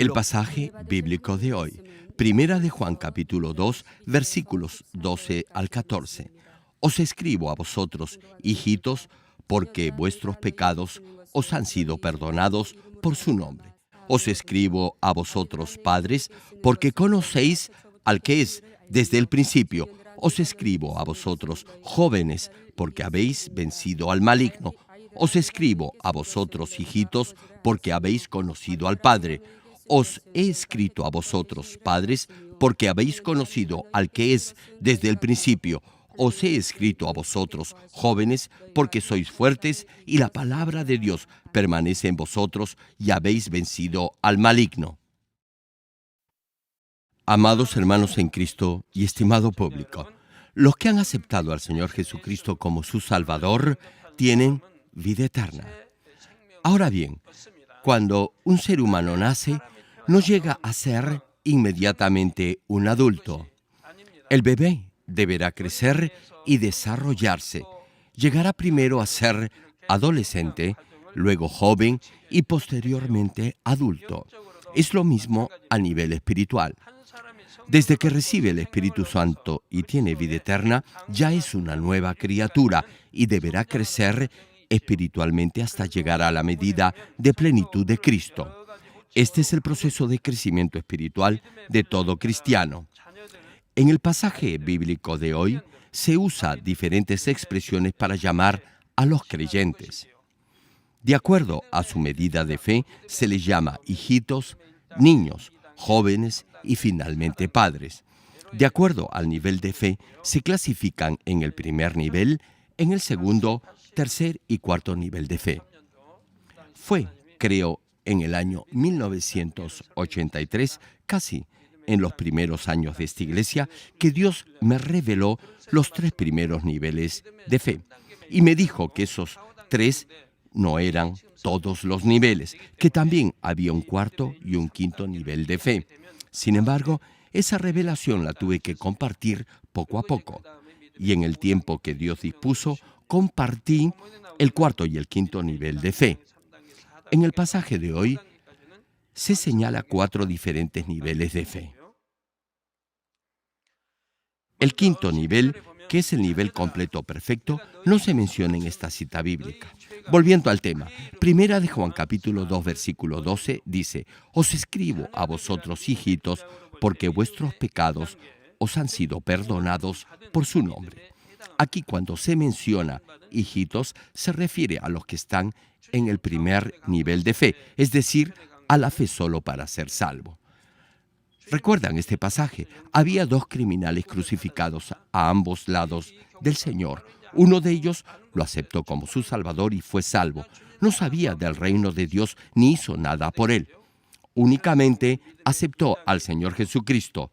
El pasaje bíblico de hoy, Primera de Juan capítulo 2, versículos 12 al 14. Os escribo a vosotros, hijitos, porque vuestros pecados os han sido perdonados por su nombre. Os escribo a vosotros, padres, porque conocéis al que es desde el principio. Os escribo a vosotros, jóvenes, porque habéis vencido al maligno. Os escribo a vosotros, hijitos, porque habéis conocido al Padre. Os he escrito a vosotros, padres, porque habéis conocido al que es desde el principio. Os he escrito a vosotros, jóvenes, porque sois fuertes y la palabra de Dios permanece en vosotros y habéis vencido al maligno. Amados hermanos en Cristo y estimado público, los que han aceptado al Señor Jesucristo como su Salvador tienen vida eterna. Ahora bien, cuando un ser humano nace, no llega a ser inmediatamente un adulto. El bebé deberá crecer y desarrollarse. Llegará primero a ser adolescente, luego joven y posteriormente adulto. Es lo mismo a nivel espiritual. Desde que recibe el Espíritu Santo y tiene vida eterna, ya es una nueva criatura y deberá crecer espiritualmente hasta llegar a la medida de plenitud de Cristo. Este es el proceso de crecimiento espiritual de todo cristiano. En el pasaje bíblico de hoy se usa diferentes expresiones para llamar a los creyentes. De acuerdo a su medida de fe, se les llama hijitos, niños, jóvenes y finalmente padres. De acuerdo al nivel de fe, se clasifican en el primer nivel, en el segundo, tercer y cuarto nivel de fe. Fue, creo, en el año 1983, casi en los primeros años de esta iglesia, que Dios me reveló los 3 primeros niveles de fe. Y me dijo que esos 3 no eran todos los niveles, que también había un cuarto y un quinto nivel de fe. Sin embargo, esa revelación la tuve que compartir poco a poco. Y en el tiempo que Dios dispuso, compartí el cuarto y el quinto nivel de fe. En el pasaje de hoy se señala 4 diferentes niveles de fe. El quinto nivel, que es el nivel completo perfecto, no se menciona en esta cita bíblica. Volviendo al tema, Primera de Juan capítulo 2, versículo 12, dice: Os escribo a vosotros, hijitos, porque vuestros pecados os han sido perdonados por su nombre. Aquí cuando se menciona hijitos, se refiere a los que están en el primer nivel de fe, es decir, a la fe solo para ser salvo. ¿Recuerdan este pasaje? Había 2 criminales crucificados a ambos lados del Señor. Uno de ellos lo aceptó como su Salvador y fue salvo. No sabía del reino de Dios ni hizo nada por él. Únicamente aceptó al Señor Jesucristo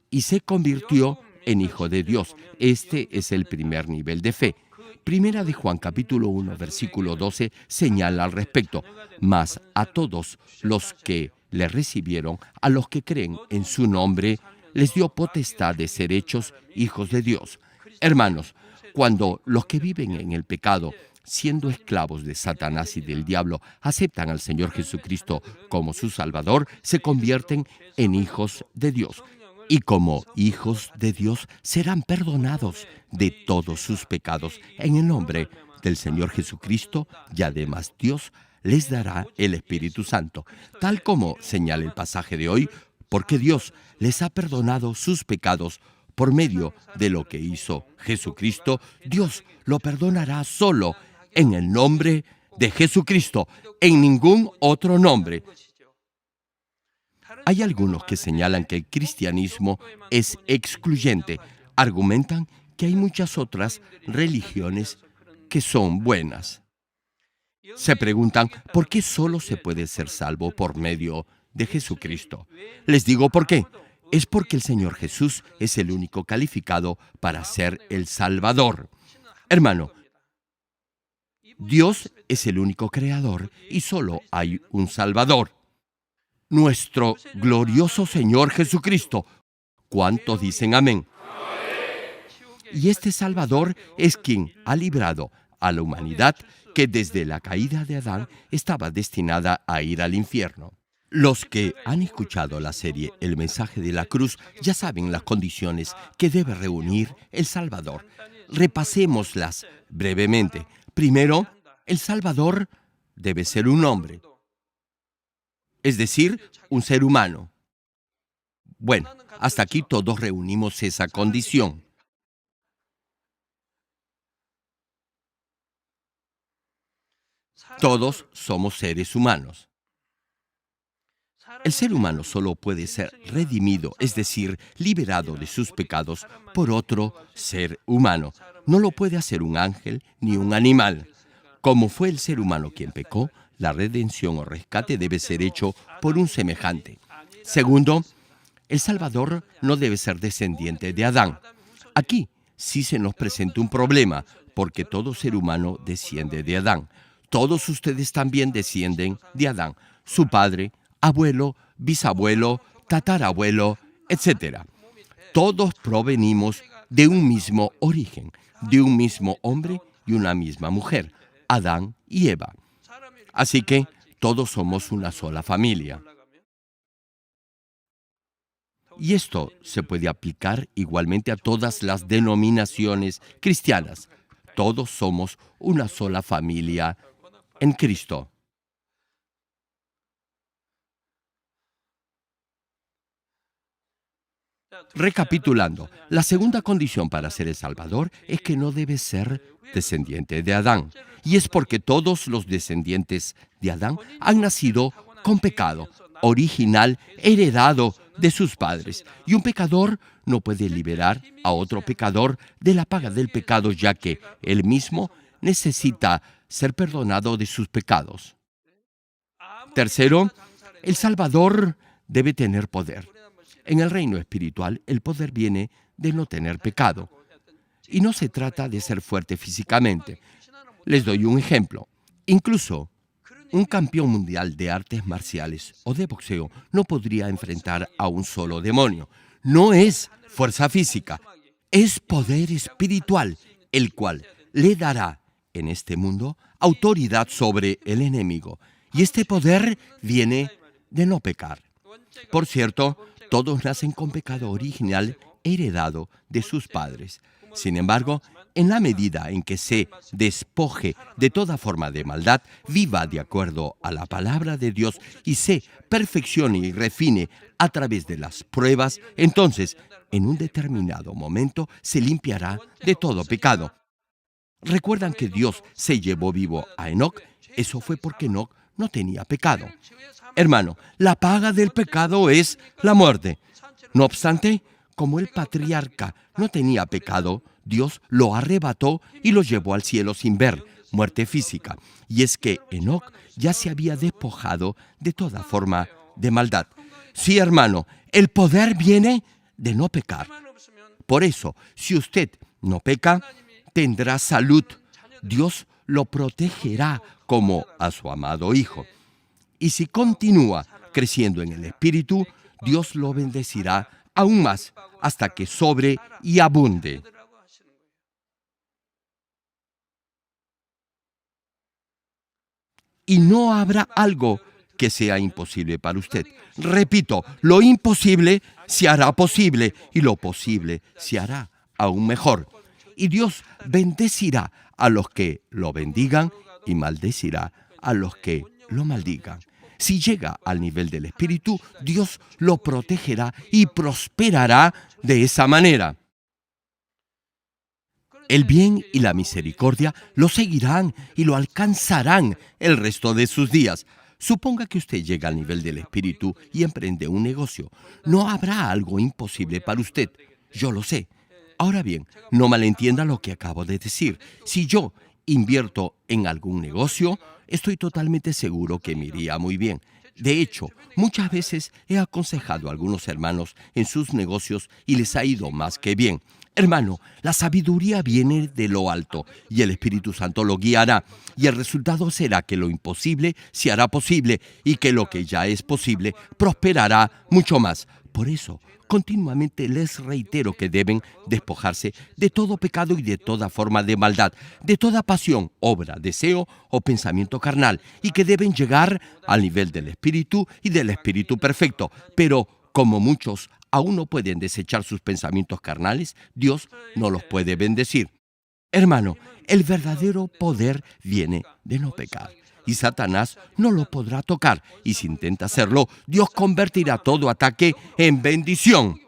y se convirtió en hijo de Dios. Este es el primer nivel de fe. Primera de Juan capítulo 1, versículo 12 señala al respecto: mas a todos los que le recibieron, a los que creen en su nombre, les dio potestad de ser hechos hijos de Dios. Hermanos, cuando los que viven en el pecado, siendo esclavos de Satanás y del diablo, aceptan al Señor Jesucristo como su Salvador, se convierten en hijos de Dios. Y como hijos de Dios serán perdonados de todos sus pecados en el nombre del Señor Jesucristo, y además Dios les dará el Espíritu Santo, tal como señala el pasaje de hoy, porque Dios les ha perdonado sus pecados por medio de lo que hizo Jesucristo. Dios lo perdonará solo en el nombre de Jesucristo, en ningún otro nombre. Hay algunos que señalan que el cristianismo es excluyente. Argumentan que hay muchas otras religiones que son buenas. Se preguntan, ¿por qué solo se puede ser salvo por medio de Jesucristo? Les digo por qué. Es porque el Señor Jesús es el único calificado para ser el Salvador. Hermano, Dios es el único creador y solo hay un Salvador: nuestro glorioso Señor Jesucristo. ¿Cuántos dicen amén? Y este Salvador es quien ha librado a la humanidad que desde la caída de Adán estaba destinada a ir al infierno. Los que han escuchado la serie El mensaje de la cruz ya saben las condiciones que debe reunir el Salvador. Repasémoslas brevemente. Primero, el Salvador debe ser un hombre, es decir, un ser humano. Bueno, hasta aquí todos reunimos esa condición. Todos somos seres humanos. El ser humano solo puede ser redimido, es decir, liberado de sus pecados, por otro ser humano. No lo puede hacer un ángel ni un animal. Como fue el ser humano quien pecó, la redención o rescate debe ser hecho por un semejante. Segundo, el Salvador no debe ser descendiente de Adán. Aquí sí se nos presenta un problema, porque todo ser humano desciende de Adán. Todos ustedes también descienden de Adán, su padre, abuelo, bisabuelo, tatarabuelo, etc. Todos provenimos de un mismo origen, de un mismo hombre y una misma mujer, Adán y Eva. Así que todos somos una sola familia. Y esto se puede aplicar igualmente a todas las denominaciones cristianas. Todos somos una sola familia en Cristo. Recapitulando, la segunda condición para ser el Salvador es que no debe ser descendiente de Adán. Y es porque todos los descendientes de Adán han nacido con pecado original heredado de sus padres. Y un pecador no puede liberar a otro pecador de la paga del pecado, ya que él mismo necesita ser perdonado de sus pecados. Tercero, el Salvador debe tener poder. En el reino espiritual, el poder viene de no tener pecado. Y no se trata de ser fuerte físicamente. Les doy un ejemplo. Incluso un campeón mundial de artes marciales o de boxeo no podría enfrentar a un solo demonio. No es fuerza física, es poder espiritual, el cual le dará en este mundo autoridad sobre el enemigo. Y este poder viene de no pecar. Por cierto, todos nacen con pecado original heredado de sus padres. Sin embargo, en la medida en que se despoje de toda forma de maldad, viva de acuerdo a la palabra de Dios y se perfeccione y refine a través de las pruebas, entonces, en un determinado momento, se limpiará de todo pecado. ¿Recuerdan que Dios se llevó vivo a Enoc? Eso fue porque Enoc no tenía pecado. Hermano, la paga del pecado es la muerte. No obstante, como el patriarca no tenía pecado, Dios lo arrebató y lo llevó al cielo sin ver muerte física. Y es que Enoc ya se había despojado de toda forma de maldad. Sí, hermano, el poder viene de no pecar. Por eso, si usted no peca, tendrá salud. Dios lo protegerá como a su amado Hijo. Y si continúa creciendo en el Espíritu, Dios lo bendecirá aún más hasta que sobre y abunde. Y no habrá algo que sea imposible para usted. Repito, lo imposible se hará posible y lo posible se hará aún mejor. Y Dios bendecirá a los que lo bendigan y maldecirá a los que lo maldigan. Si llega al nivel del Espíritu, Dios lo protegerá y prosperará de esa manera. El bien y la misericordia lo seguirán y lo alcanzarán el resto de sus días. Suponga que usted llega al nivel del Espíritu y emprende un negocio. No habrá algo imposible para usted. Yo lo sé. Ahora bien, no malentienda lo que acabo de decir. Si yo invierto en algún negocio, estoy totalmente seguro que me iría muy bien. De hecho, muchas veces he aconsejado a algunos hermanos en sus negocios y les ha ido más que bien. Hermano, la sabiduría viene de lo alto y el Espíritu Santo lo guiará. Y el resultado será que lo imposible se hará posible y que lo que ya es posible prosperará mucho más. Por eso, continuamente les reitero que deben despojarse de todo pecado y de toda forma de maldad, de toda pasión, obra, deseo o pensamiento carnal, y que deben llegar al nivel del Espíritu y del Espíritu perfecto. Pero como muchos aún no pueden desechar sus pensamientos carnales, Dios no los puede bendecir. Hermano, el verdadero poder viene de no pecar. Y Satanás no lo podrá tocar. Y si intenta hacerlo, Dios convertirá todo ataque en bendición.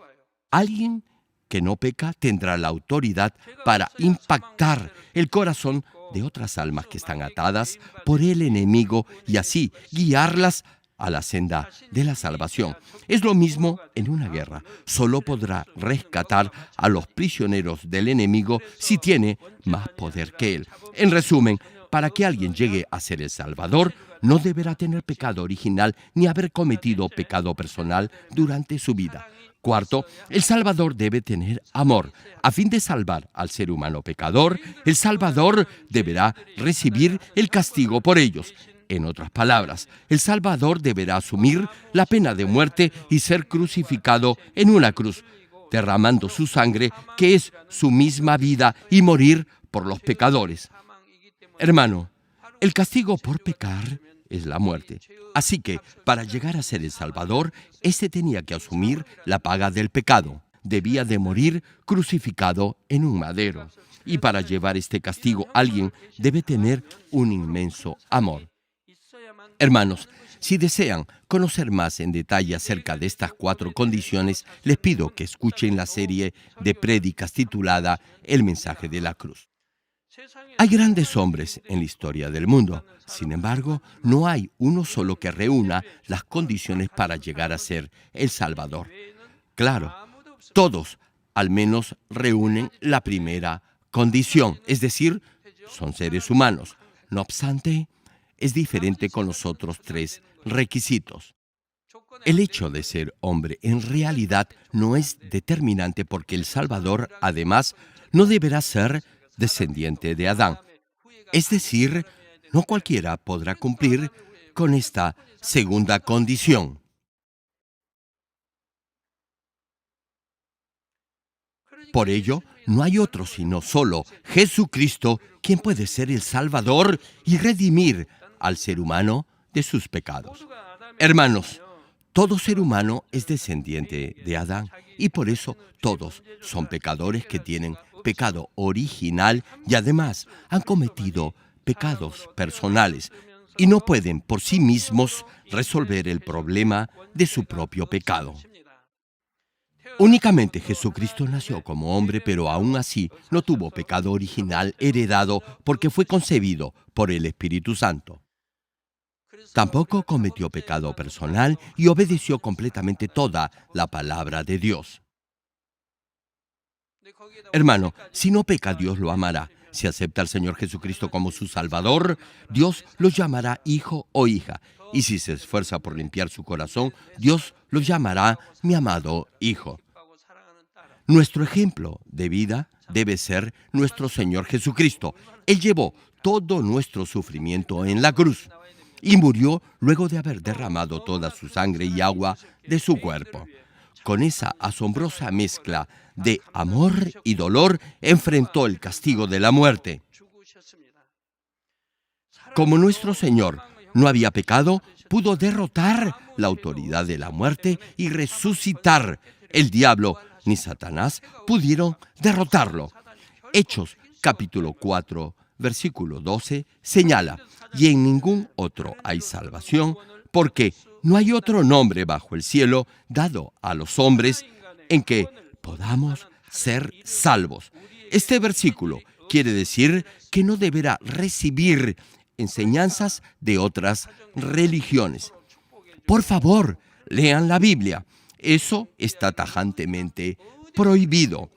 Alguien que no peca tendrá la autoridad para impactar el corazón de otras almas que están atadas por el enemigo y así guiarlas a la senda de la salvación. Es lo mismo en una guerra. Solo podrá rescatar a los prisioneros del enemigo si tiene más poder que él. En resumen, para que alguien llegue a ser el Salvador, no deberá tener pecado original ni haber cometido pecado personal durante su vida. Cuarto, el Salvador debe tener amor. A fin de salvar al ser humano pecador, el Salvador deberá recibir el castigo por ellos. En otras palabras, el Salvador deberá asumir la pena de muerte y ser crucificado en una cruz, derramando su sangre, que es su misma vida, y morir por los pecadores. Hermano, el castigo por pecar es la muerte. Así que, para llegar a ser el Salvador, éste tenía que asumir la paga del pecado. Debía de morir crucificado en un madero. Y para llevar este castigo, alguien debe tener un inmenso amor. Hermanos, si desean conocer más en detalle acerca de estas 4 condiciones, les pido que escuchen la serie de prédicas titulada El mensaje de la cruz. Hay grandes hombres en la historia del mundo. Sin embargo, no hay uno solo que reúna las condiciones para llegar a ser el Salvador. Claro, todos al menos reúnen la primera condición, es decir, son seres humanos. No obstante, es diferente con los otros 3 requisitos. El hecho de ser hombre en realidad no es determinante porque el Salvador, además, no deberá ser descendiente de Adán. Es decir, no cualquiera podrá cumplir con esta segunda condición. Por ello, no hay otro sino solo Jesucristo quien puede ser el Salvador y redimir al ser humano de sus pecados. Hermanos, todo ser humano es descendiente de Adán y por eso todos son pecadores que tienen pecado original y además han cometido pecados personales y no pueden por sí mismos resolver el problema de su propio pecado. Únicamente Jesucristo nació como hombre, pero aún así no tuvo pecado original heredado porque fue concebido por el Espíritu Santo. Tampoco cometió pecado personal y obedeció completamente toda la palabra de Dios. Hermano, si no peca, Dios lo amará. Si acepta al Señor Jesucristo como su Salvador, Dios lo llamará hijo o hija. Y si se esfuerza por limpiar su corazón, Dios lo llamará mi amado hijo. Nuestro ejemplo de vida debe ser nuestro Señor Jesucristo. Él llevó todo nuestro sufrimiento en la cruz y murió luego de haber derramado toda su sangre y agua de su cuerpo. Con esa asombrosa mezcla de amor y dolor, enfrentó el castigo de la muerte. Como nuestro Señor no había pecado, pudo derrotar la autoridad de la muerte y resucitar. El diablo ni Satanás pudieron derrotarlo. Hechos capítulo 4, versículo 12 señala: y en ningún otro hay salvación, porque no hay otro nombre bajo el cielo dado a los hombres en que podamos ser salvos. Este versículo quiere decir que no deberá recibir enseñanzas de otras religiones. Por favor, lean la Biblia. Eso está tajantemente prohibido.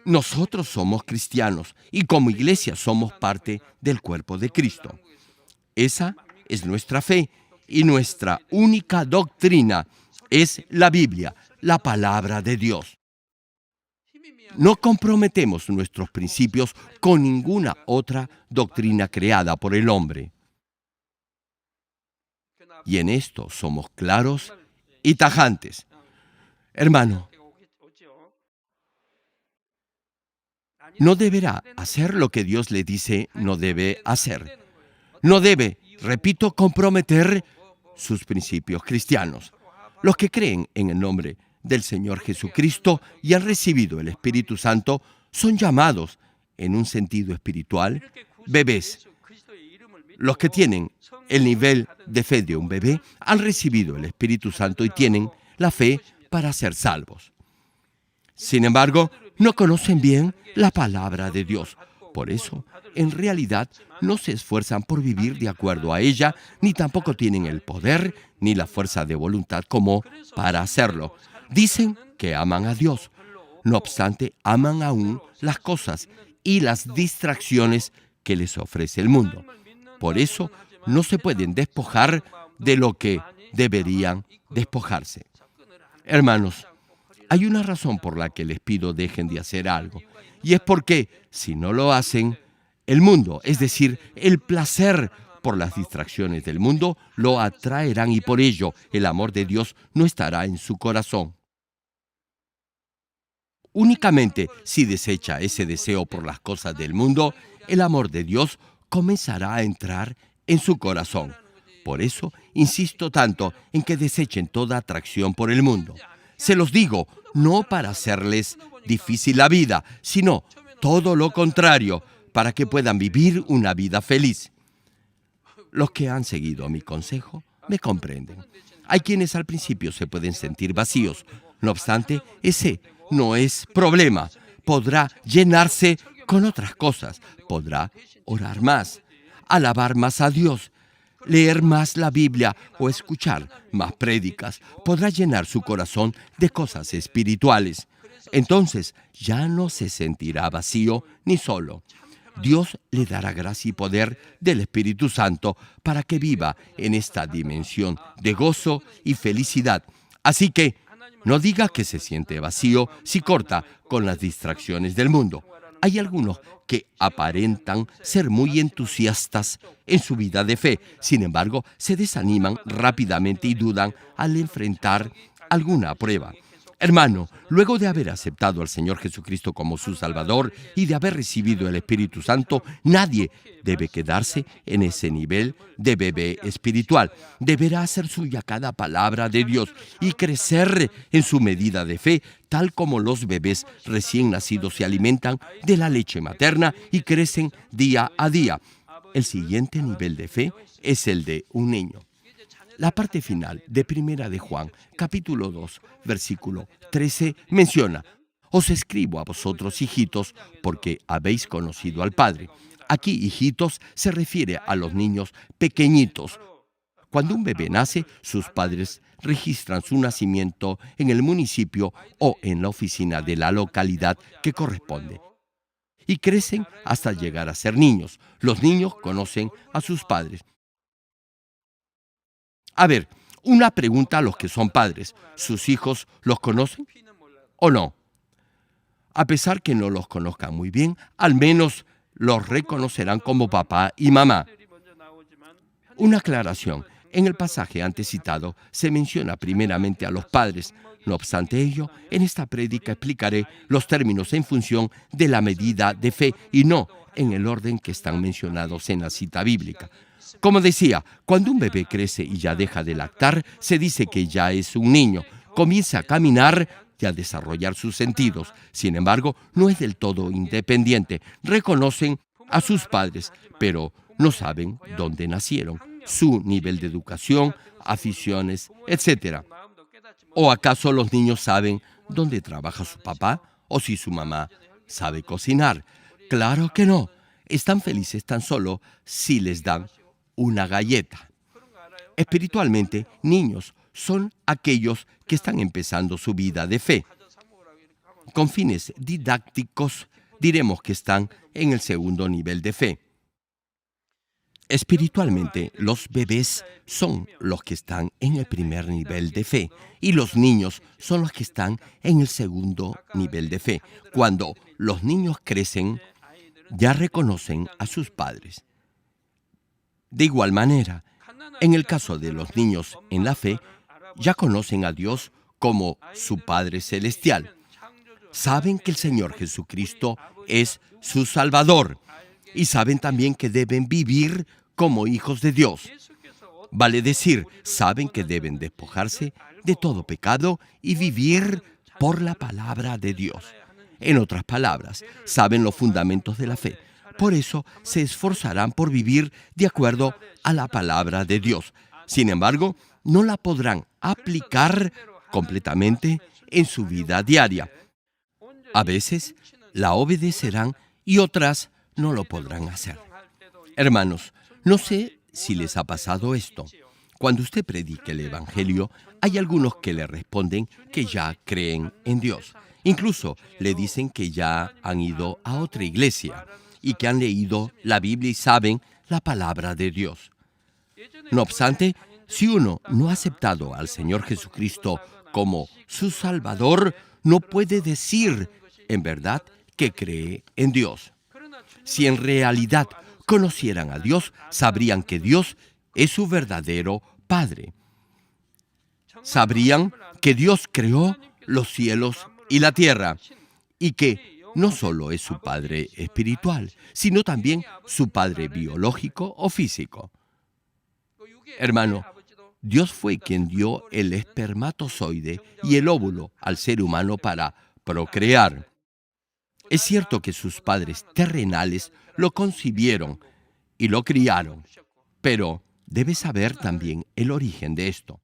Nosotros somos cristianos y como iglesia somos parte del cuerpo de Cristo. Esa es nuestra fe y nuestra única doctrina es la Biblia, la palabra de Dios. No comprometemos nuestros principios con ninguna otra doctrina creada por el hombre. Y en esto somos claros y tajantes. Hermano, no deberá hacer lo que Dios le dice no debe hacer. No debe, repito, comprometer sus principios cristianos. Los que creen en el nombre del Señor Jesucristo y han recibido el Espíritu Santo son llamados, en un sentido espiritual, bebés. Los que tienen el nivel de fe de un bebé han recibido el Espíritu Santo y tienen la fe para ser salvos. Sin embargo, no conocen bien la palabra de Dios. Por eso, en realidad, no se esfuerzan por vivir de acuerdo a ella, ni tampoco tienen el poder ni la fuerza de voluntad como para hacerlo. Dicen que aman a Dios. No obstante, aman aún las cosas y las distracciones que les ofrece el mundo. Por eso, no se pueden despojar de lo que deberían despojarse. Hermanos, hay una razón por la que les pido dejen de hacer algo, y es porque, si no lo hacen, el mundo, es decir, el placer por las distracciones del mundo, lo atraerán y por ello el amor de Dios no estará en su corazón. Únicamente si desecha ese deseo por las cosas del mundo, el amor de Dios comenzará a entrar en su corazón. Por eso, insisto tanto en que desechen toda atracción por el mundo. Se los digo, no para hacerles difícil la vida, sino todo lo contrario, para que puedan vivir una vida feliz. Los que han seguido mi consejo me comprenden. Hay quienes al principio se pueden sentir vacíos. No obstante, ese no es problema. Podrá llenarse con otras cosas. Podrá orar más, alabar más a Dios, leer más la Biblia o escuchar más prédicas. Podrá llenar su corazón de cosas espirituales. Entonces ya no se sentirá vacío ni solo. Dios le dará gracia y poder del Espíritu Santo para que viva en esta dimensión de gozo y felicidad. Así que no diga que se siente vacío si corta con las distracciones del mundo. Hay algunos que aparentan ser muy entusiastas en su vida de fe. Sin embargo, se desaniman rápidamente y dudan al enfrentar alguna prueba. Hermano, luego de haber aceptado al Señor Jesucristo como su Salvador y de haber recibido el Espíritu Santo, nadie debe quedarse en ese nivel de bebé espiritual. Deberá hacer suya cada palabra de Dios y crecer en su medida de fe, tal como los bebés recién nacidos se alimentan de la leche materna y crecen día a día. El siguiente nivel de fe es el de un niño. La parte final de Primera de Juan, capítulo 2, versículo 13, menciona: Os escribo a vosotros, hijitos, porque habéis conocido al Padre. Aquí, hijitos, se refiere a los niños pequeñitos. Cuando un bebé nace, sus padres registran su nacimiento en el municipio o en la oficina de la localidad que corresponde. Y crecen hasta llegar a ser niños. Los niños conocen a sus padres. A ver, una pregunta a los que son padres. ¿Sus hijos los conocen o no? A pesar que no los conozcan muy bien, al menos los reconocerán como papá y mamá. Una aclaración. En el pasaje antes citado se menciona primeramente a los padres. No obstante ello, en esta prédica explicaré los términos en función de la medida de fe y no en el orden que están mencionados en la cita bíblica. Como decía, cuando un bebé crece y ya deja de lactar, se dice que ya es un niño. Comienza a caminar y a desarrollar sus sentidos. Sin embargo, no es del todo independiente. Reconocen a sus padres, pero no saben dónde nacieron, su nivel de educación, aficiones, etc. ¿O acaso los niños saben dónde trabaja su papá o si su mamá sabe cocinar? Claro que no. Están felices tan solo si les dan una galleta. Espiritualmente, niños son aquellos que están empezando su vida de fe. Con fines didácticos, diremos que están en el segundo nivel de fe. Espiritualmente, los bebés son los que están en el primer nivel de fe y los niños son los que están en el segundo nivel de fe. Cuando los niños crecen, ya reconocen a sus padres. De igual manera, en el caso de los niños en la fe, ya conocen a Dios como su Padre Celestial. Saben que el Señor Jesucristo es su Salvador y saben también que deben vivir como hijos de Dios. Vale decir, saben que deben despojarse de todo pecado y vivir por la palabra de Dios. En otras palabras, saben los fundamentos de la fe. Por eso se esforzarán por vivir de acuerdo a la palabra de Dios. Sin embargo, no la podrán aplicar completamente en su vida diaria. A veces la obedecerán y otras no lo podrán hacer. Hermanos, no sé si les ha pasado esto. Cuando usted predica el Evangelio, hay algunos que le responden que ya creen en Dios. Incluso le dicen que ya han ido a otra iglesia y que han leído la Biblia y saben la palabra de Dios. No obstante, si uno no ha aceptado al Señor Jesucristo como su Salvador, no puede decir en verdad que cree en Dios. Si en realidad conocieran a Dios, sabrían que Dios es su verdadero Padre. Sabrían que Dios creó los cielos y la tierra y que no solo es su Padre espiritual, sino también su Padre biológico o físico. Hermano, Dios fue quien dio el espermatozoide y el óvulo al ser humano para procrear. Es cierto que sus padres terrenales lo concibieron y lo criaron, pero debe saber también el origen de esto.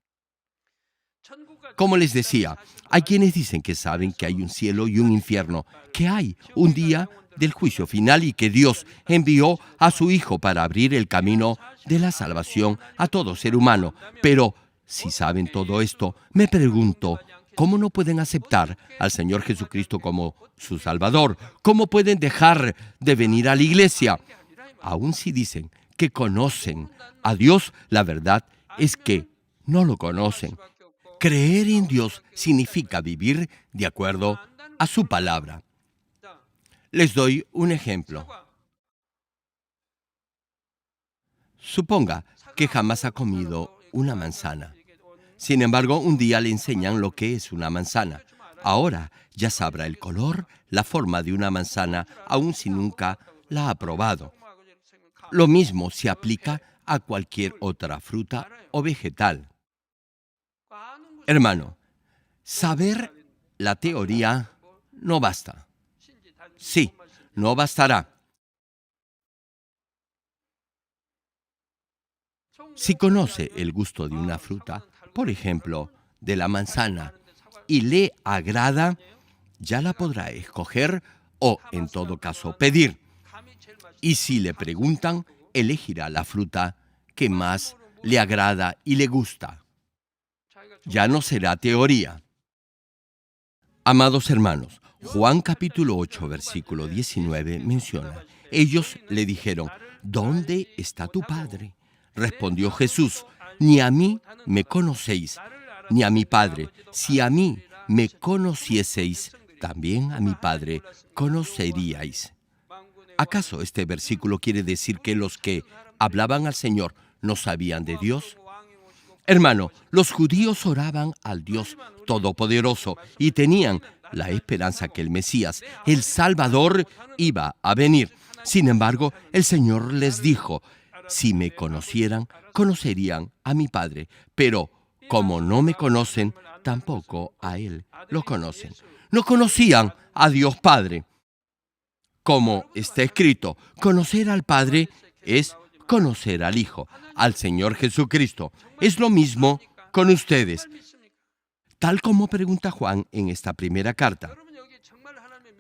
Como les decía, hay quienes dicen que saben que hay un cielo y un infierno, que hay un día del juicio final y que Dios envió a su Hijo para abrir el camino de la salvación a todo ser humano. Pero si saben todo esto, me pregunto, ¿cómo no pueden aceptar al Señor Jesucristo como su Salvador? ¿Cómo pueden dejar de venir a la iglesia? Aun si dicen que conocen a Dios, la verdad es que no lo conocen. Creer en Dios significa vivir de acuerdo a su palabra. Les doy un ejemplo. Suponga que jamás ha comido una manzana. Sin embargo, un día le enseñan lo que es una manzana. Ahora ya sabrá el color, la forma de una manzana, aun si nunca la ha probado. Lo mismo se aplica a cualquier otra fruta o vegetal. Hermano, saber la teoría no basta. Sí, no bastará. Si conoce el gusto de una fruta, por ejemplo, de la manzana, y le agrada, ya la podrá escoger o, en todo caso, pedir. Y si le preguntan, elegirá la fruta que más le agrada y le gusta. Ya no será teoría. Amados hermanos, Juan capítulo 8, versículo 19 menciona: ellos le dijeron, ¿dónde está tu Padre? Respondió Jesús, ni a mí me conocéis, ni a mi Padre. Si a mí me conocieseis, también a mi Padre conoceríais. ¿Acaso este versículo quiere decir que los que hablaban al Señor no sabían de Dios? Hermano, los judíos oraban al Dios Todopoderoso y tenían la esperanza que el Mesías, el Salvador, iba a venir. Sin embargo, el Señor les dijo: si me conocieran, conocerían a mi Padre, pero como no me conocen, tampoco a Él lo conocen. No conocían a Dios Padre. Como está escrito, conocer al Padre es conocer al Hijo, al Señor Jesucristo. Es lo mismo con ustedes. Tal como pregunta Juan en esta primera carta.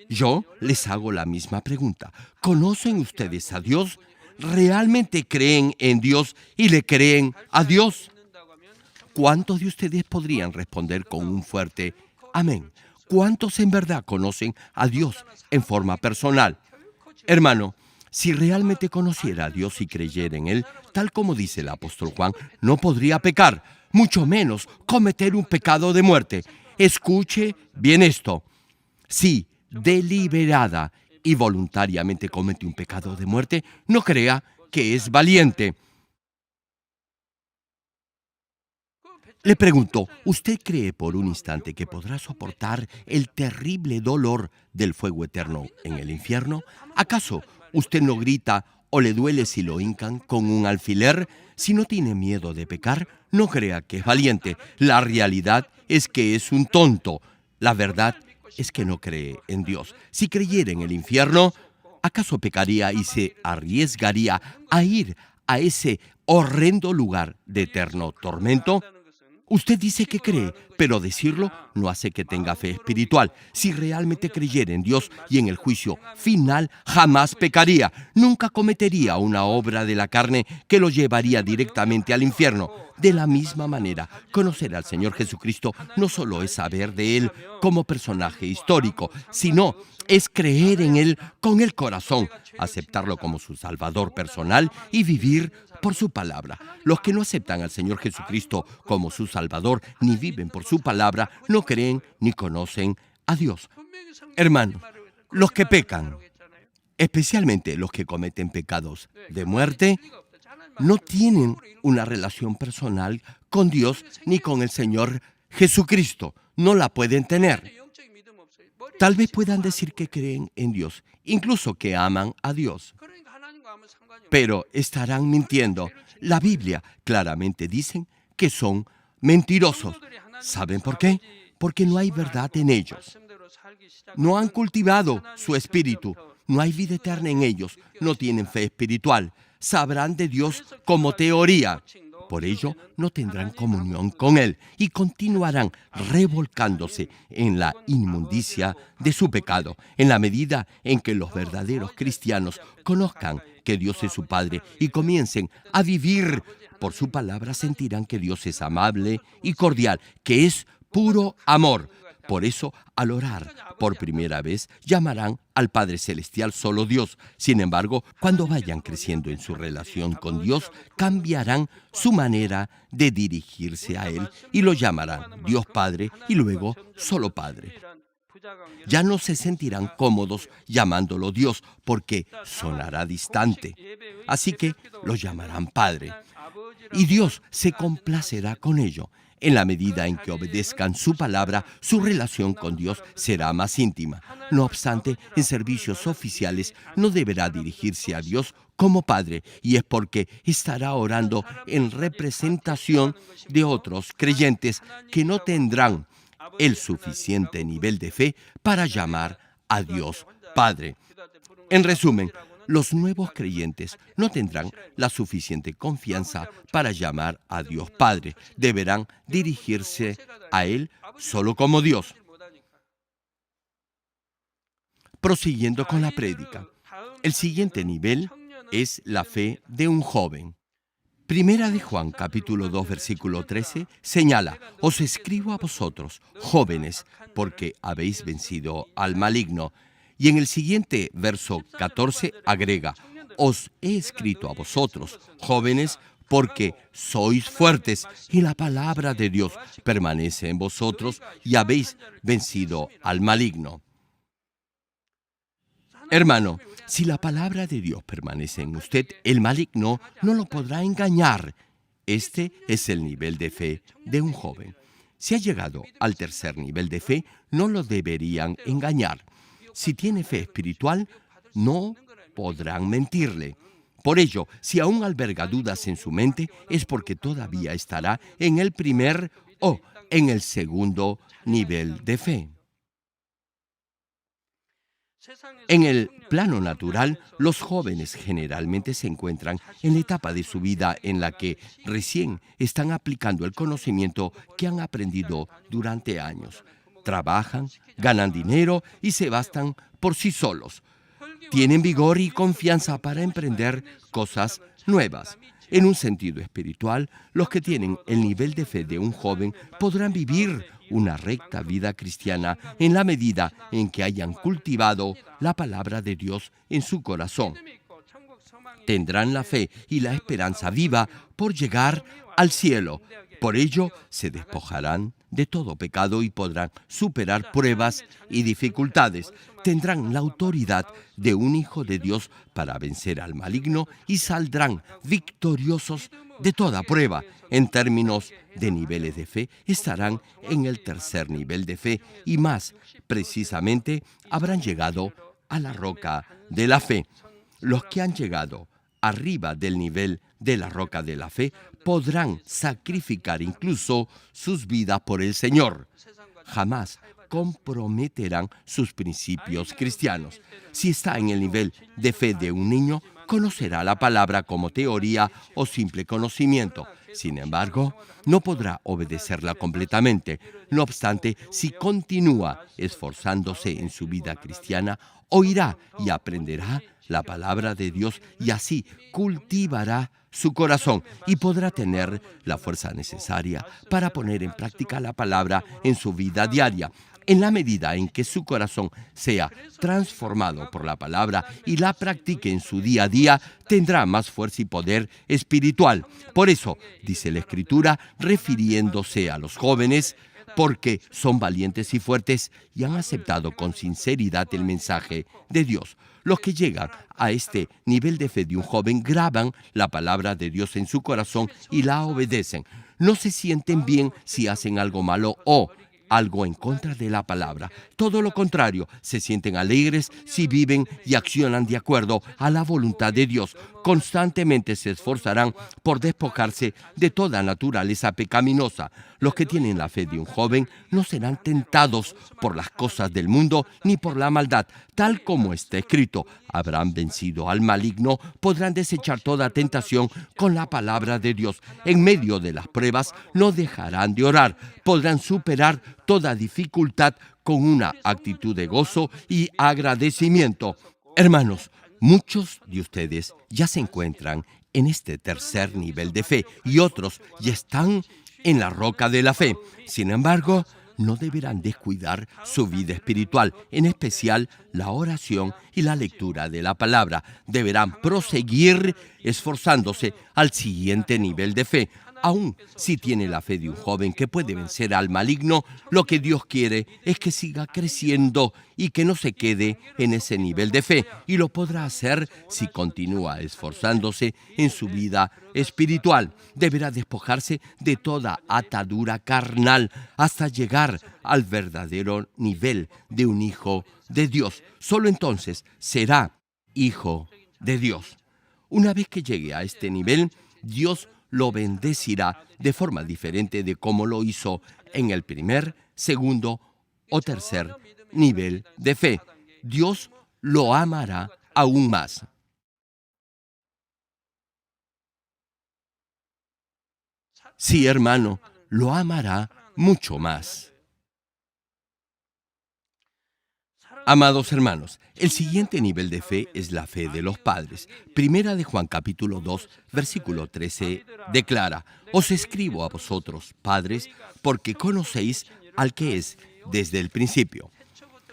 Yo les hago la misma pregunta. ¿Conocen ustedes a Dios? ¿Realmente creen en Dios y le creen a Dios? ¿Cuántos de ustedes podrían responder con un fuerte amén? ¿Cuántos en verdad conocen a Dios en forma personal? Hermano, si realmente conociera a Dios y creyera en Él, tal como dice el apóstol Juan, no podría pecar, mucho menos cometer un pecado de muerte. Escuche bien esto. Si deliberada y voluntariamente comete un pecado de muerte, no crea que es valiente. Le pregunto, ¿usted cree por un instante que podrá soportar el terrible dolor del fuego eterno en el infierno? ¿Acaso usted no grita o le duele si lo hincan con un alfiler? Si no tiene miedo de pecar, no crea que es valiente. La realidad es que es un tonto. La verdad es que no cree en Dios. Si creyera en el infierno, ¿acaso pecaría y se arriesgaría a ir a ese horrendo lugar de eterno tormento? Usted dice que cree, pero decirlo no hace que tenga fe espiritual. Si realmente creyera en Dios y en el juicio final, jamás pecaría. Nunca cometería una obra de la carne que lo llevaría directamente al infierno. De la misma manera, conocer al Señor Jesucristo no solo es saber de Él como personaje histórico, sino es creer en Él con el corazón, aceptarlo como su Salvador personal y vivir por su palabra. Los que no aceptan al Señor Jesucristo como su Salvador ni viven por su palabra, no creen ni conocen a Dios. Hermanos, los que pecan, especialmente los que cometen pecados de muerte, no tienen una relación personal con Dios ni con el Señor Jesucristo. No la pueden tener. Tal vez puedan decir que creen en Dios, incluso que aman a Dios, pero estarán mintiendo. La Biblia claramente dice que son mentirosos. ¿Saben por qué? Porque no hay verdad en ellos. No han cultivado su espíritu. No hay vida eterna en ellos. No tienen fe espiritual. Sabrán de Dios como teoría. Por ello, no tendrán comunión con Él y continuarán revolcándose en la inmundicia de su pecado. En la medida en que los verdaderos cristianos conozcan que Dios es su Padre y comiencen a vivir por su palabra, sentirán que Dios es amable y cordial, que es puro amor. Por eso, al orar por primera vez, llamarán al Padre Celestial solo Dios. Sin embargo, cuando vayan creciendo en su relación con Dios, cambiarán su manera de dirigirse a Él y lo llamarán Dios Padre y luego solo Padre. Ya no se sentirán cómodos llamándolo Dios porque sonará distante. Así que lo llamarán Padre. Y Dios se complacerá con ello. En la medida en que obedezcan su palabra, su relación con Dios será más íntima. No obstante, en servicios oficiales no deberá dirigirse a Dios como Padre, y es porque estará orando en representación de otros creyentes que no tendrán el suficiente nivel de fe para llamar a Dios Padre. En resumen, los nuevos creyentes no tendrán la suficiente confianza para llamar a Dios Padre. Deberán dirigirse a Él solo como Dios. Prosiguiendo con la prédica, el siguiente nivel es la fe de un joven. Primera de Juan, capítulo 2, versículo 13, señala: os escribo a vosotros, jóvenes, porque habéis vencido al maligno. Y en el siguiente verso 14 agrega: os he escrito a vosotros, jóvenes, porque sois fuertes y la palabra de Dios permanece en vosotros y habéis vencido al maligno. Hermano, si la palabra de Dios permanece en usted, el maligno no lo podrá engañar. Este es el nivel de fe de un joven. Si ha llegado al tercer nivel de fe, no lo deberían engañar. Si tiene fe espiritual, no podrán mentirle. Por ello, si aún alberga dudas en su mente, es porque todavía estará en el primer o en el segundo nivel de fe. En el plano natural, los jóvenes generalmente se encuentran en la etapa de su vida en la que recién están aplicando el conocimiento que han aprendido durante años. Trabajan, ganan dinero y se bastan por sí solos. Tienen vigor y confianza para emprender cosas nuevas. En un sentido espiritual, los que tienen el nivel de fe de un joven podrán vivir una recta vida cristiana en la medida en que hayan cultivado la palabra de Dios en su corazón. Tendrán la fe y la esperanza viva por llegar al cielo. Por ello, se despojarán de todo pecado y podrán superar pruebas y dificultades. Tendrán la autoridad de un hijo de Dios para vencer al maligno y saldrán victoriosos de toda prueba. En términos de niveles de fe, estarán en el tercer nivel de fe y más precisamente habrán llegado a la roca de la fe. Los que han llegado arriba del nivel de la roca de la fe podrán sacrificar incluso sus vidas por el Señor. Jamás comprometerán sus principios cristianos. Si está en el nivel de fe de un niño, conocerá la palabra como teoría o simple conocimiento. Sin embargo, no podrá obedecerla completamente. No obstante, si continúa esforzándose en su vida cristiana, oirá y aprenderá la palabra de Dios y así cultivará su corazón y podrá tener la fuerza necesaria para poner en práctica la palabra en su vida diaria. En la medida en que su corazón sea transformado por la palabra y la practique en su día a día, tendrá más fuerza y poder espiritual. Por eso, dice la Escritura, refiriéndose a los jóvenes, porque son valientes y fuertes y han aceptado con sinceridad el mensaje de Dios. Los que llegan a este nivel de fe de un joven graban la palabra de Dios en su corazón y la obedecen. No se sienten bien si hacen algo malo o algo en contra de la palabra. Todo lo contrario, se sienten alegres si viven y accionan de acuerdo a la voluntad de Dios. Constantemente se esforzarán por despojarse de toda naturaleza pecaminosa. Los que tienen la fe de un joven no serán tentados por las cosas del mundo ni por la maldad, tal como está escrito. Habrán vencido al maligno, podrán desechar toda tentación con la palabra de Dios. En medio de las pruebas no dejarán de orar, podrán superar toda dificultad con una actitud de gozo y agradecimiento. Hermanos, muchos de ustedes ya se encuentran en este tercer nivel de fe y otros ya están en la roca de la fe. Sin embargo, no deberán descuidar su vida espiritual, en especial la oración y la lectura de la palabra. Deberán proseguir esforzándose al siguiente nivel de fe. Aun si tiene la fe de un joven que puede vencer al maligno, lo que Dios quiere es que siga creciendo y que no se quede en ese nivel de fe. Y lo podrá hacer si continúa esforzándose en su vida espiritual. Deberá despojarse de toda atadura carnal hasta llegar al verdadero nivel de un hijo de Dios. Solo entonces será hijo de Dios. Una vez que llegue a este nivel, Dios lo bendecirá de forma diferente de como lo hizo en el primer, segundo o tercer nivel de fe. Dios lo amará aún más. Sí, hermano, lo amará mucho más. Amados hermanos, el siguiente nivel de fe es la fe de los padres. Primera de Juan capítulo 2, versículo 13 declara: Os escribo a vosotros, padres, porque conocéis al que es desde el principio.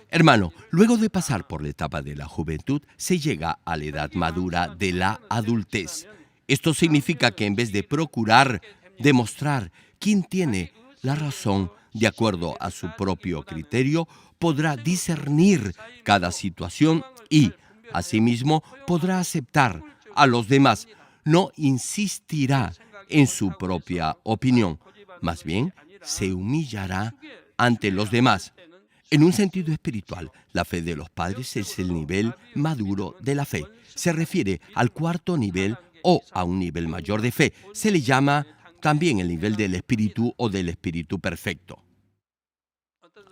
Hermano, luego de pasar por la etapa de la juventud, se llega a la edad madura de la adultez. Esto significa que en vez de procurar demostrar quién tiene la razón de acuerdo a su propio criterio, podrá discernir cada situación y, asimismo, podrá aceptar a los demás. No insistirá en su propia opinión. Más bien, se humillará ante los demás. En un sentido espiritual, la fe de los padres es el nivel maduro de la fe. Se refiere al cuarto nivel o a un nivel mayor de fe. Se le llama también el nivel del espíritu o del espíritu perfecto.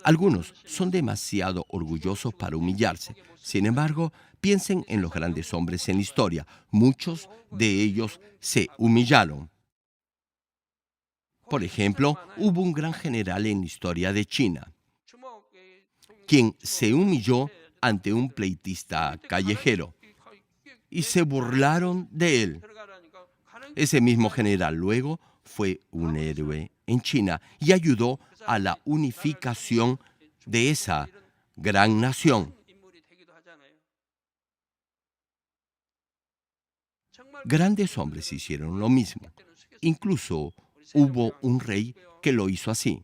Algunos son demasiado orgullosos para humillarse. Sin embargo, piensen en los grandes hombres en la historia. Muchos de ellos se humillaron. Por ejemplo, hubo un gran general en la historia de China, quien se humilló ante un pleitista callejero y se burlaron de él. Ese mismo general luego fue un héroe en China y ayudó a la unificación de esa gran nación. Grandes hombres hicieron lo mismo. Incluso hubo un rey que lo hizo así.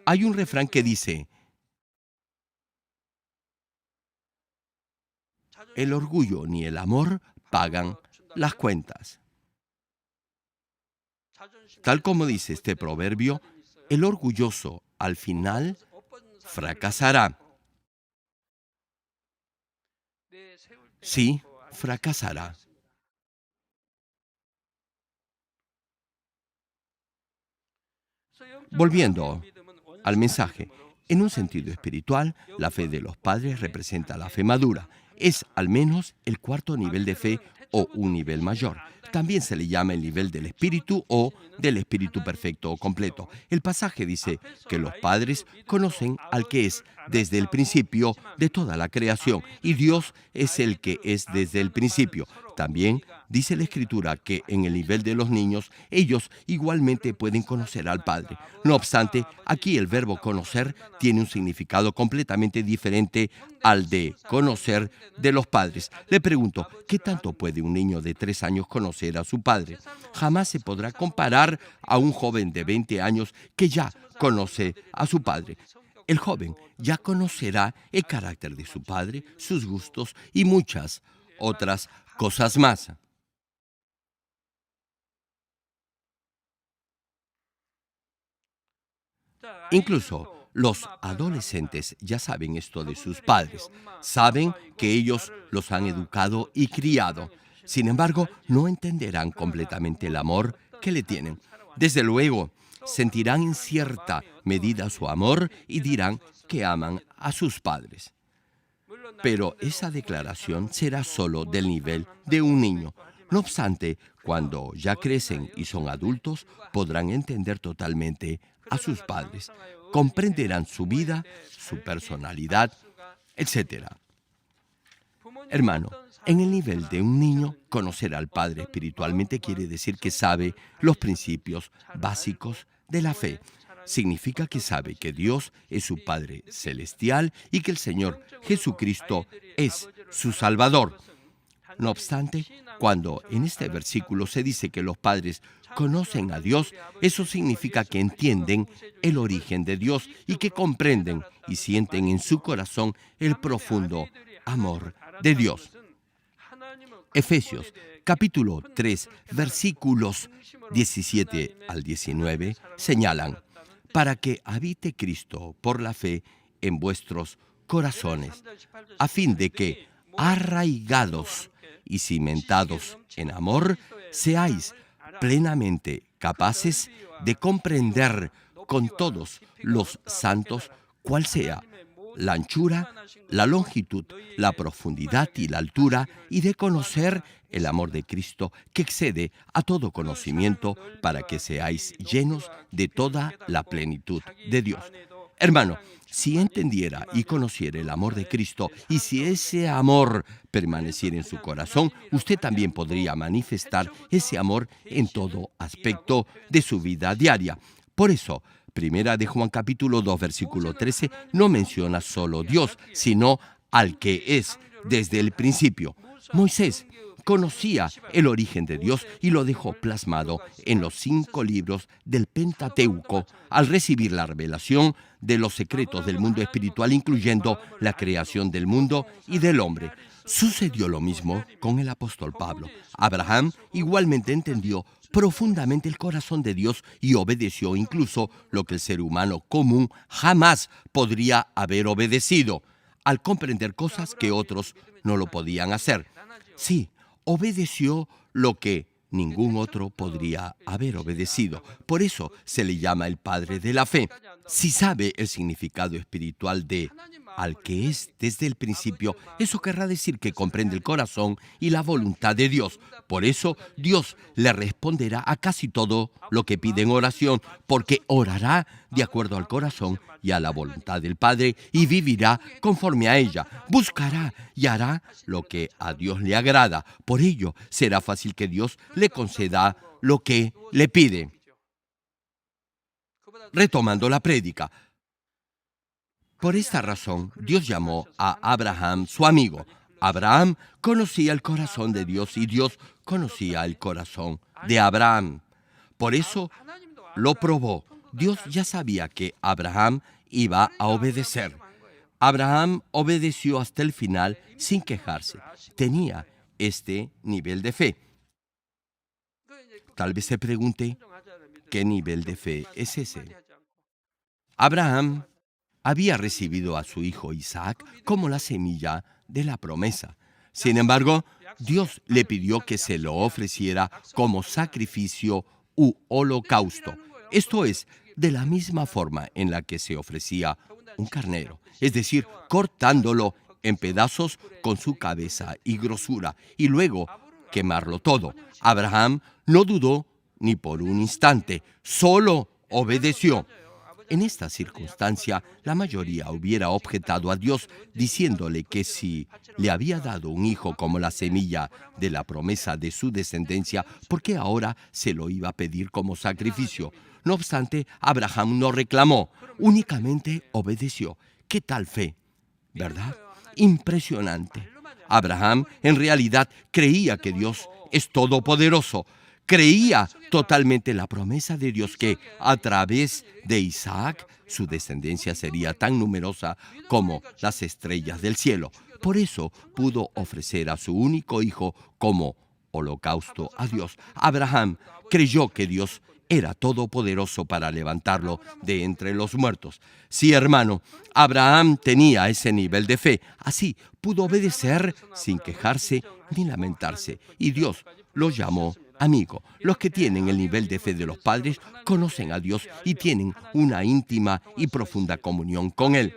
Hay un refrán que dice, el orgullo ni el amor pagan las cuentas. Tal como dice este proverbio, el orgulloso al final fracasará. Sí, fracasará. Volviendo al mensaje, en un sentido espiritual, la fe de los padres representa la fe madura. Es al menos el cuarto nivel de fe o un nivel mayor. También se le llama el nivel del espíritu o del espíritu perfecto o completo. El pasaje dice que los padres conocen al que es desde el principio de toda la creación y Dios es el que es desde el principio. También dice la Escritura que en el nivel de los niños, ellos igualmente pueden conocer al Padre. No obstante, aquí el verbo conocer tiene un significado completamente diferente al de conocer de los padres. Le pregunto, ¿qué tanto puede un niño de 3 años conocer a su padre? Jamás se podrá comparar a un joven de 20 años que ya conoce a su padre. El joven ya conocerá el carácter de su padre, sus gustos y muchas otras cosas más. Incluso los adolescentes ya saben esto de sus padres, saben que ellos los han educado y criado. Sin embargo, no entenderán completamente el amor que le tienen. Desde luego, sentirán en cierta medida su amor y dirán que aman a sus padres. Pero esa declaración será solo del nivel de un niño. No obstante, cuando ya crecen y son adultos, podrán entender totalmente a sus padres, comprenderán su vida, su personalidad, etcétera. Hermano, en el nivel de un niño, conocer al Padre espiritualmente quiere decir que sabe los principios básicos de la fe. Significa que sabe que Dios es su Padre celestial y que el Señor Jesucristo es su Salvador. No obstante, cuando en este versículo se dice que los padres conocen a Dios, eso significa que entienden el origen de Dios y que comprenden y sienten en su corazón el profundo amor de Dios. Efesios capítulo 3, versículos 17 al 19 señalan, para que habite Cristo por la fe en vuestros corazones, a fin de que, arraigados y cimentados en amor, seáis plenamente capaces de comprender con todos los santos cuál sea la anchura, la longitud, la profundidad y la altura, y de conocer el amor de Cristo que excede a todo conocimiento, para que seáis llenos de toda la plenitud de Dios. Hermano, si entendiera y conociera el amor de Cristo y si ese amor permaneciera en su corazón, usted también podría manifestar ese amor en todo aspecto de su vida diaria. Por eso, Primera de Juan capítulo 2, versículo 13, no menciona solo Dios, sino al que es desde el principio. Moisés conocía el origen de Dios y lo dejó plasmado en los 5 libros del Pentateuco al recibir la revelación de los secretos del mundo espiritual, incluyendo la creación del mundo y del hombre. Sucedió lo mismo con el apóstol Pablo. Abraham igualmente entendió profundamente el corazón de Dios y obedeció incluso lo que el ser humano común jamás podría haber obedecido, al comprender cosas que otros no lo podían hacer. Sí, obedeció lo que ningún otro podría haber obedecido. Por eso se le llama el padre de la fe. Si sabe el significado espiritual de al que es desde el principio, eso querrá decir que comprende el corazón y la voluntad de Dios. Por eso Dios le responderá a casi todo lo que pide en oración, porque orará de acuerdo al corazón y a la voluntad del Padre y vivirá conforme a ella. Buscará y hará lo que a Dios le agrada. Por ello, será fácil que Dios le conceda lo que le pide. Retomando la prédica. Por esta razón, Dios llamó a Abraham su amigo. Abraham conocía el corazón de Dios y Dios conocía el corazón de Abraham. Por eso lo probó. Dios ya sabía que Abraham iba a obedecer. Abraham obedeció hasta el final sin quejarse. Tenía este nivel de fe. Tal vez se pregunte, ¿qué nivel de fe es ese? Abraham había recibido a su hijo Isaac como la semilla de la promesa. Sin embargo, Dios le pidió que se lo ofreciera como sacrificio u holocausto. Esto es, de la misma forma en la que se ofrecía un carnero, es decir, cortándolo en pedazos con su cabeza y grosura, y luego quemarlo todo. Abraham no dudó ni por un instante, solo obedeció. En esta circunstancia, la mayoría hubiera objetado a Dios diciéndole que si le había dado un hijo como la semilla de la promesa de su descendencia, ¿por qué ahora se lo iba a pedir como sacrificio? No obstante, Abraham no reclamó, únicamente obedeció. ¿Qué tal fe? ¿Verdad? Impresionante. Abraham en realidad creía que Dios es todopoderoso. Creía totalmente la promesa de Dios que a través de Isaac su descendencia sería tan numerosa como las estrellas del cielo. Por eso pudo ofrecer a su único hijo como holocausto a Dios. Abraham creyó que Dios era todopoderoso para levantarlo de entre los muertos. Sí, hermano, Abraham tenía ese nivel de fe. Así pudo obedecer sin quejarse ni lamentarse. Y Dios lo llamó amigo. Los que tienen el nivel de fe de los padres conocen a Dios y tienen una íntima y profunda comunión con Él.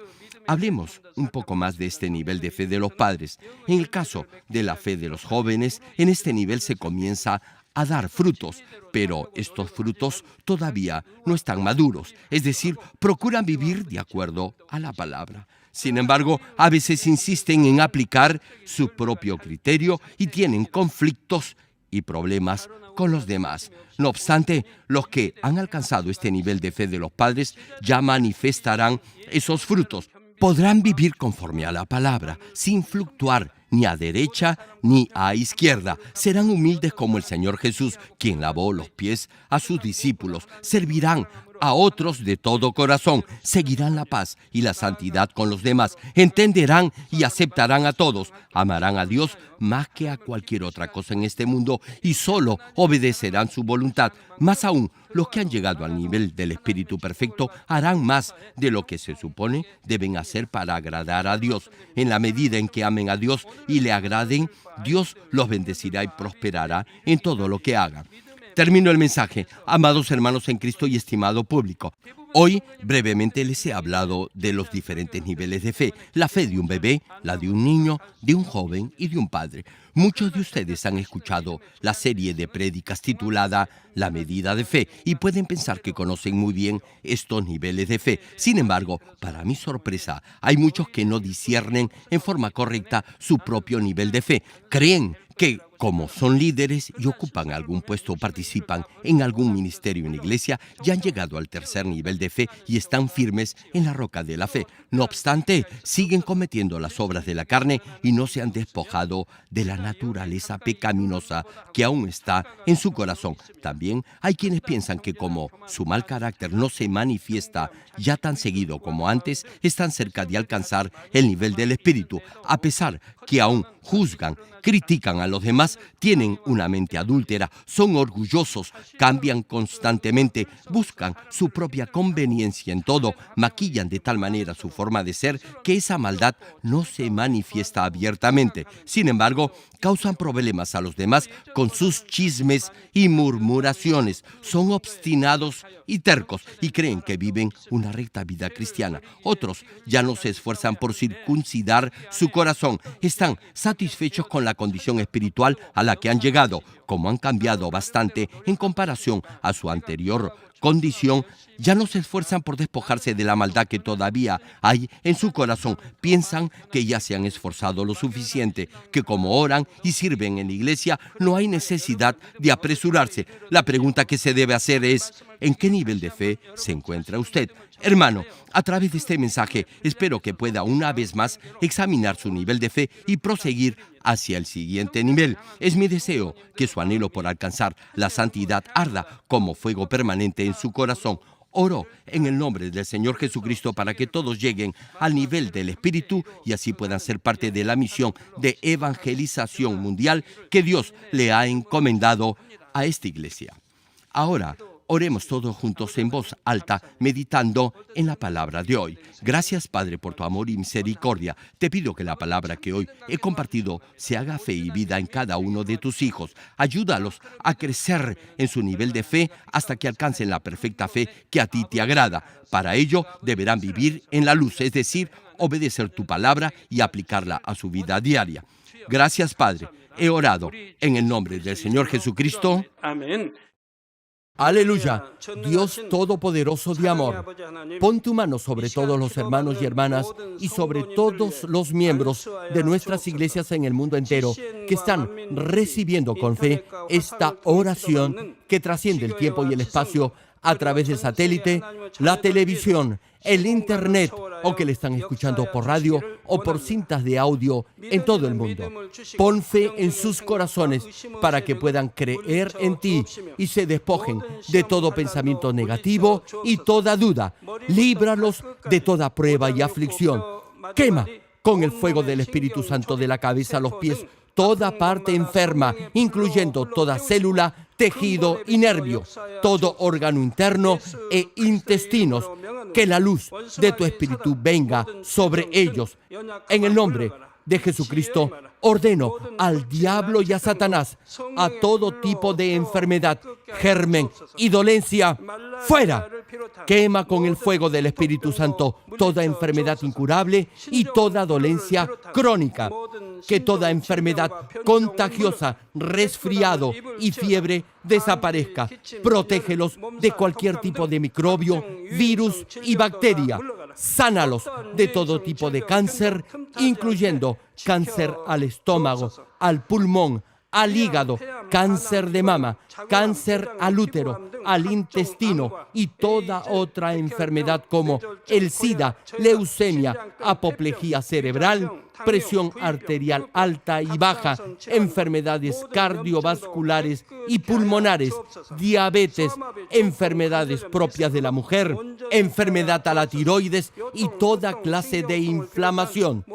Hablemos un poco más de este nivel de fe de los padres. En el caso de la fe de los jóvenes, en este nivel se comienza a dar frutos, pero estos frutos todavía no están maduros, es decir, procuran vivir de acuerdo a la palabra. Sin embargo, a veces insisten en aplicar su propio criterio y tienen conflictos y problemas con los demás. No obstante, los que han alcanzado este nivel de fe de los padres ya manifestarán esos frutos. Podrán vivir conforme a la palabra, sin fluctuar ni a derecha ni a izquierda. Serán humildes como el Señor Jesús, quien lavó los pies a sus discípulos. Servirán a otros de todo corazón. Seguirán la paz y la santidad con los demás. Entenderán y aceptarán a todos. Amarán a Dios más que a cualquier otra cosa en este mundo y solo obedecerán su voluntad. Más aún, los que han llegado al nivel del Espíritu Perfecto harán más de lo que se supone deben hacer para agradar a Dios. En la medida en que amen a Dios y le agraden, Dios los bendecirá y prosperará en todo lo que hagan. Termino el mensaje, amados hermanos en Cristo y estimado público. Hoy brevemente les he hablado de los diferentes niveles de fe. La fe de un bebé, la de un niño, de un joven y de un padre. Muchos de ustedes han escuchado la serie de prédicas titulada La medida de fe y pueden pensar que conocen muy bien estos niveles de fe. Sin embargo, para mi sorpresa, hay muchos que no disciernen en forma correcta su propio nivel de fe. Creen que, como son líderes y ocupan algún puesto o participan en algún ministerio en la iglesia, ya han llegado al tercer nivel de fe y están firmes en la roca de la fe. No obstante, siguen cometiendo las obras de la carne y no se han despojado de la naturaleza pecaminosa que aún está en su corazón. También hay quienes piensan que como su mal carácter no se manifiesta ya tan seguido como antes, están cerca de alcanzar el nivel del espíritu, a pesar que aún juzgan, critican a los demás, tienen una mente adúltera, son orgullosos, cambian constantemente, buscan su propia conveniencia en todo, maquillan de tal manera su forma de ser que esa maldad no se manifiesta abiertamente. Sin embargo, causan problemas a los demás con sus chismes y murmuraciones. Son obstinados y tercos y creen que viven una recta vida cristiana. Otros ya no se esfuerzan por circuncidar su corazón. Están satisfechos con la condición espiritual a la que han llegado. Como han cambiado bastante en comparación a su anterior condición, ya no se esfuerzan por despojarse de la maldad que todavía hay en su corazón. Piensan que ya se han esforzado lo suficiente, que como oran y sirven en la iglesia, no hay necesidad de apresurarse. La pregunta que se debe hacer es, ¿en qué nivel de fe se encuentra usted? Hermano, a través de este mensaje espero que pueda una vez más examinar su nivel de fe y proseguir hacia el siguiente nivel. Es mi deseo que su anhelo por alcanzar la santidad arda como fuego permanente en su corazón. Oro en el nombre del Señor Jesucristo para que todos lleguen al nivel del Espíritu y así puedan ser parte de la misión de evangelización mundial que Dios le ha encomendado a esta iglesia. Ahora, oremos todos juntos en voz alta, meditando en la palabra de hoy. Gracias, Padre, por tu amor y misericordia. Te pido que la palabra que hoy he compartido se haga fe y vida en cada uno de tus hijos. Ayúdalos a crecer en su nivel de fe hasta que alcancen la perfecta fe que a ti te agrada. Para ello, deberán vivir en la luz, es decir, obedecer tu palabra y aplicarla a su vida diaria. Gracias, Padre. He orado en el nombre del Señor Jesucristo. Amén. Aleluya, Dios Todopoderoso de amor, pon tu mano sobre todos los hermanos y hermanas y sobre todos los miembros de nuestras iglesias en el mundo entero que están recibiendo con fe esta oración que trasciende el tiempo y el espacio a través del satélite, la televisión, el internet o que le están escuchando por radio o por cintas de audio en todo el mundo. Pon fe en sus corazones para que puedan creer en ti y se despojen de todo pensamiento negativo y toda duda. Líbralos de toda prueba y aflicción. Quema con el fuego del Espíritu Santo de la cabeza a los pies toda parte enferma, incluyendo toda célula, tejido y nervio, todo órgano interno e intestinos. Que la luz de tu Espíritu venga sobre ellos. En el nombre de Jesucristo, ordeno al diablo y a Satanás, a todo tipo de enfermedad, germen y dolencia, fuera. Quema con el fuego del Espíritu Santo toda enfermedad incurable y toda dolencia crónica. Que toda enfermedad contagiosa, resfriado y fiebre desaparezca. Protégelos de cualquier tipo de microbio, virus y bacteria. Sánalos de todo tipo de cáncer, incluyendo cáncer al estómago, al pulmón, al hígado, cáncer de mama, cáncer al útero, al intestino y toda otra enfermedad como el SIDA, leucemia, apoplejía cerebral, presión arterial alta y baja, enfermedades cardiovasculares y pulmonares, diabetes, enfermedades propias de la mujer, enfermedad a la tiroides y toda clase de inflamación.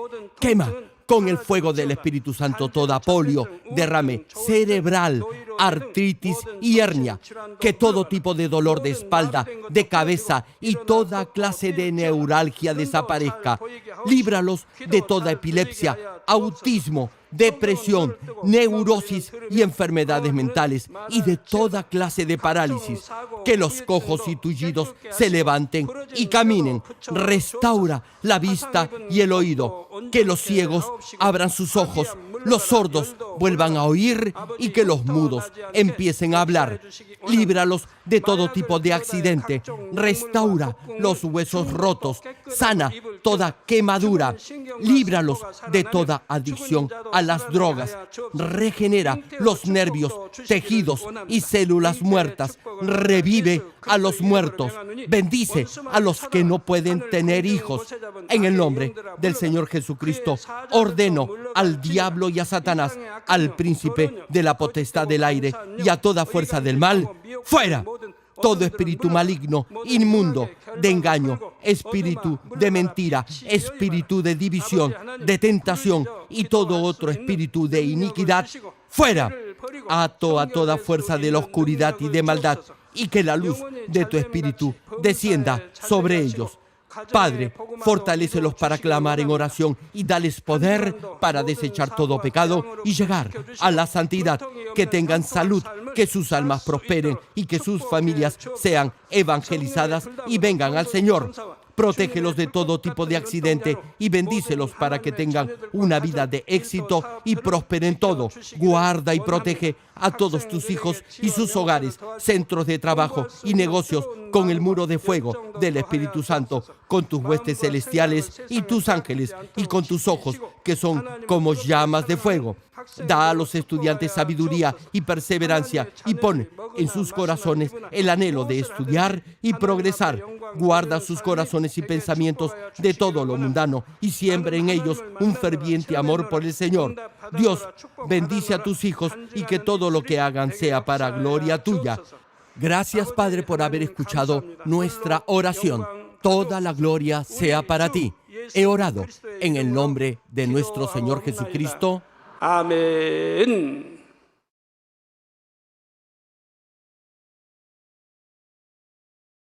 Quema con el fuego del Espíritu Santo toda polio, derrame cerebral, artritis y hernia. Que todo tipo de dolor de espalda, de cabeza y toda clase de neuralgia desaparezca. Líbralos de toda epilepsia, autismo, depresión, neurosis y enfermedades mentales y de toda clase de parálisis. Que los cojos y tullidos se levanten y caminen. Restaura la vista y el oído. Que los ciegos abran sus ojos, los sordos vuelvan a oír y que los mudos empiecen a hablar. Líbralos de todo tipo de accidente. Restaura los huesos rotos. Sana toda quemadura. Líbralos de toda adicción a las drogas. Regenera los nervios, tejidos y células muertas. Revive a los muertos. Bendice a los que no pueden tener hijos. En el nombre del Señor Jesucristo, ordeno al diablo y a Satanás, al príncipe de la potestad del aire y a toda fuerza del mal, fuera. Todo espíritu maligno, inmundo, de engaño, espíritu de mentira, espíritu de división, de tentación y todo otro espíritu de iniquidad, fuera. Ato a toda fuerza de la oscuridad y de maldad y que la luz de tu espíritu descienda sobre ellos. Padre, fortalécelos para clamar en oración y dales poder para desechar todo pecado y llegar a la santidad. Que tengan salud, que sus almas prosperen y que sus familias sean evangelizadas y vengan al Señor. Protégelos de todo tipo de accidente y bendícelos para que tengan una vida de éxito y prosperen todo. Guarda y protege a todos tus hijos y sus hogares, centros de trabajo y negocios con el muro de fuego del Espíritu Santo, con tus huestes celestiales y tus ángeles y con tus ojos que son como llamas de fuego. Da a los estudiantes sabiduría y perseverancia y pon en sus corazones el anhelo de estudiar y progresar. Guarda sus corazones y pensamientos de todo lo mundano y siembra en ellos un ferviente amor por el Señor. Dios, bendice a tus hijos y que todo lo que hagan sea para gloria tuya. Gracias, Padre, por haber escuchado nuestra oración. Toda la gloria sea para ti. He orado en el nombre de nuestro Señor Jesucristo. 아멘.